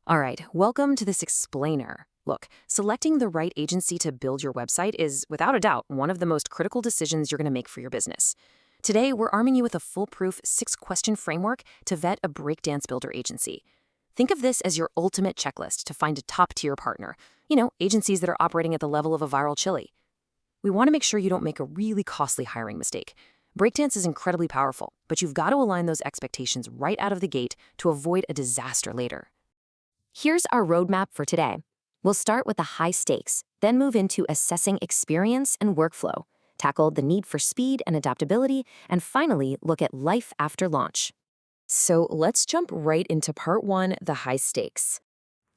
All right, welcome to this explainer. Look, selecting the right agency to build your website is, without a doubt, one of the most critical decisions you're going to make for your business. Today, we're arming you with a foolproof 6-question framework to vet a Breakdance Builder agency. Think of this as your ultimate checklist to find a top-tier partner. Agencies that are operating at the level of a viral chili. We want to make sure you don't make a really costly hiring mistake. Breakdance is incredibly powerful, but you've got to align those expectations right out of the gate to avoid a disaster later. Here's our roadmap for today. We'll start with the high stakes, then move into assessing experience and workflow, tackle the need for speed and adaptability, and finally look at life after launch. So let's jump right into part 1, the high stakes.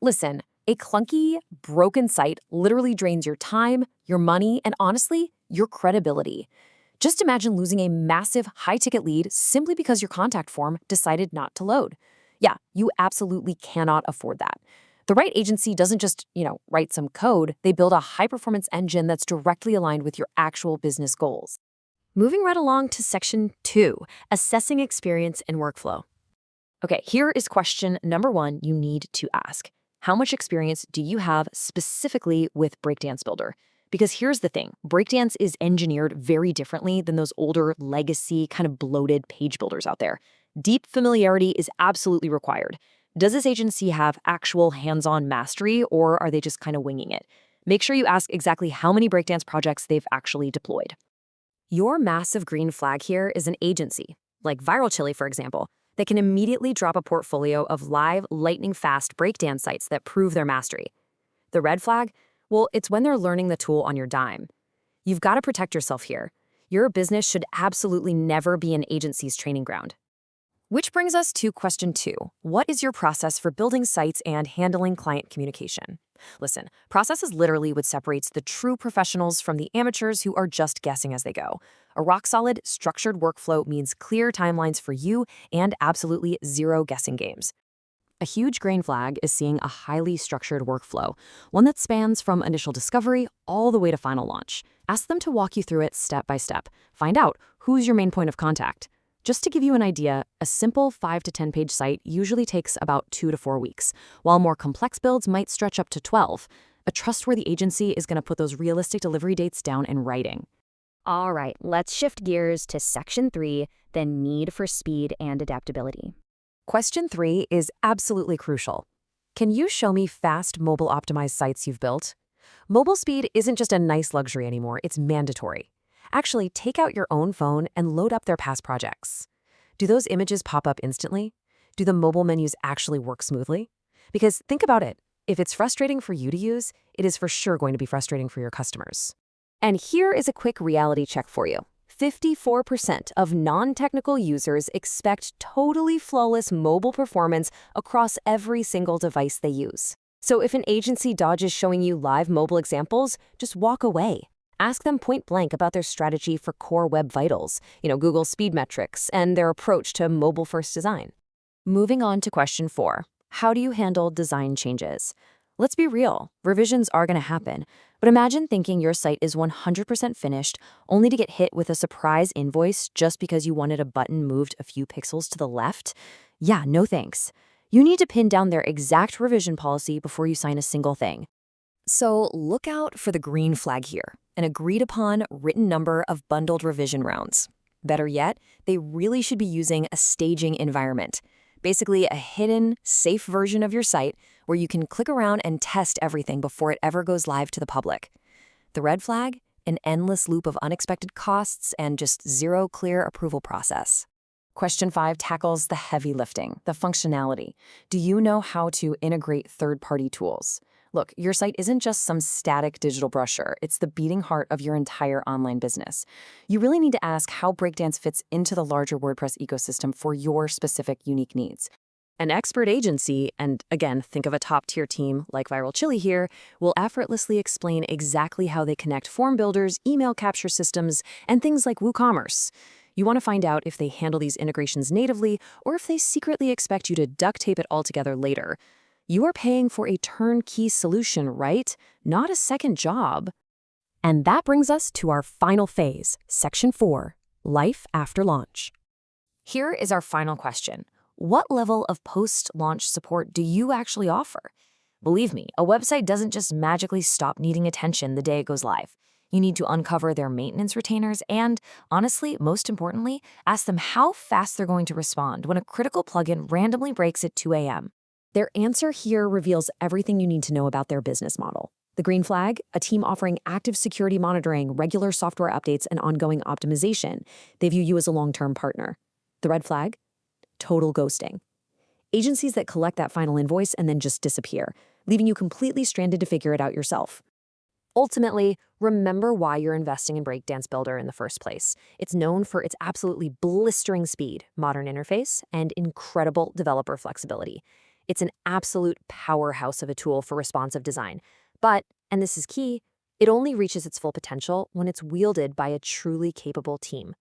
Listen, a clunky, broken site literally drains your time, your money, and honestly, your credibility. Just imagine losing a massive high-ticket lead simply because your contact form decided not to load. Yeah, you absolutely cannot afford that. The right agency doesn't just, write some code. They build a high-performance engine that's directly aligned with your actual business goals. Moving right along to section 2, assessing experience and workflow. Okay, here is question number 1 you need to ask. How much experience do you have specifically with Breakdance Builder? Because here's the thing, Breakdance is engineered very differently than those older legacy kind of bloated page builders out there. Deep familiarity is absolutely required. Does this agency have actual hands-on mastery, or are they just kind of winging it? Make sure you ask exactly how many Breakdance projects they've actually deployed. Your massive green flag here is an agency, like Viral Chili, for example, that can immediately drop a portfolio of live, lightning-fast Breakdance sites that prove their mastery. The red flag? Well, it's when they're learning the tool on your dime. You've got to protect yourself here. Your business should absolutely never be an agency's training ground. Which brings us to question 2. What is your process for building sites and handling client communication? Listen, process is literally what separates the true professionals from the amateurs who are just guessing as they go. A rock-solid, structured workflow means clear timelines for you and absolutely zero guessing games. A huge green flag is seeing a highly structured workflow, one that spans from initial discovery all the way to final launch. Ask them to walk you through it step by step. Find out who's your main point of contact. Just to give you an idea, a simple 5 to 10 page site usually takes about 2 to 4 weeks, while more complex builds might stretch up to 12. A trustworthy agency is going to put those realistic delivery dates down in writing. All right, let's shift gears to section 3, the need for speed and adaptability. Question 3 is absolutely crucial. Can you show me fast mobile-optimized sites you've built? Mobile speed isn't just a nice luxury anymore, it's mandatory. Actually, take out your own phone and load up their past projects. Do those images pop up instantly? Do the mobile menus actually work smoothly? Because think about it, if it's frustrating for you to use, it is for sure going to be frustrating for your customers. And here is a quick reality check for you. 54% of non-technical users expect totally flawless mobile performance across every single device they use. So if an agency dodges showing you live mobile examples, just walk away. Ask them point blank about their strategy for core web vitals, Google speed metrics, and their approach to mobile-first design. Moving on to question 4. How do you handle design changes? Let's be real, revisions are going to happen. But imagine thinking your site is 100% finished, only to get hit with a surprise invoice just because you wanted a button moved a few pixels to the left. Yeah, no thanks. You need to pin down their exact revision policy before you sign a single thing. So look out for the green flag here, an agreed-upon written number of bundled revision rounds. Better yet, they really should be using a staging environment, basically a hidden, safe version of your site where you can click around and test everything before it ever goes live to the public. The red flag? An endless loop of unexpected costs and just zero clear approval process. Question 5 tackles the heavy lifting, the functionality. Do you know how to integrate third-party tools? Look, your site isn't just some static digital brochure. It's the beating heart of your entire online business. You really need to ask how Breakdance fits into the larger WordPress ecosystem for your specific unique needs. An expert agency, and again, think of a top-tier team like Viral Chili here, will effortlessly explain exactly how they connect form builders, email capture systems, and things like WooCommerce. You want to find out if they handle these integrations natively or if they secretly expect you to duct tape it all together later. You are paying for a turnkey solution, right? Not a second job. And that brings us to our final phase, section 4, life after launch. Here is our final question. what level of post-launch support do you actually offer? Believe me, a website doesn't just magically stop needing attention the day it goes live. You need to uncover their maintenance retainers and, honestly, most importantly, ask them how fast they're going to respond when a critical plugin randomly breaks at 2 a.m. Their answer here reveals everything you need to know about their business model. The green flag, a team offering active security monitoring, regular software updates, and ongoing optimization. They view you as a long-term partner. The red flag, total ghosting. Agencies that collect that final invoice and then just disappear, leaving you completely stranded to figure it out yourself. Ultimately, remember why you're investing in Breakdance Builder in the first place. It's known for its absolutely blistering speed, modern interface, and incredible developer flexibility. It's an absolute powerhouse of a tool for responsive design. But, and this is key, it only reaches its full potential when it's wielded by a truly capable team.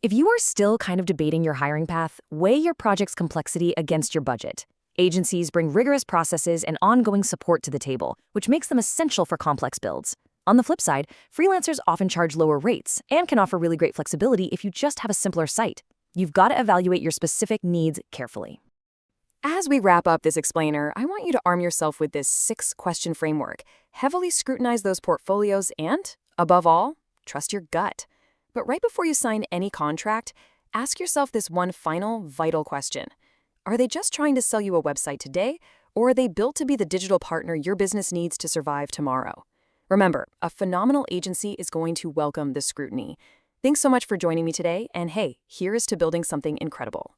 If you are still kind of debating your hiring path, weigh your project's complexity against your budget. Agencies bring rigorous processes and ongoing support to the table, which makes them essential for complex builds. On the flip side, freelancers often charge lower rates and can offer really great flexibility if you just have a simpler site. You've got to evaluate your specific needs carefully. As we wrap up this explainer, I want you to arm yourself with this 6-question framework. Heavily scrutinize those portfolios and, above all, trust your gut. But right before you sign any contract, ask yourself this one final, vital question. Are they just trying to sell you a website today, or are they built to be the digital partner your business needs to survive tomorrow? Remember, a phenomenal agency is going to welcome this scrutiny. Thanks so much for joining me today, and hey, here's to building something incredible.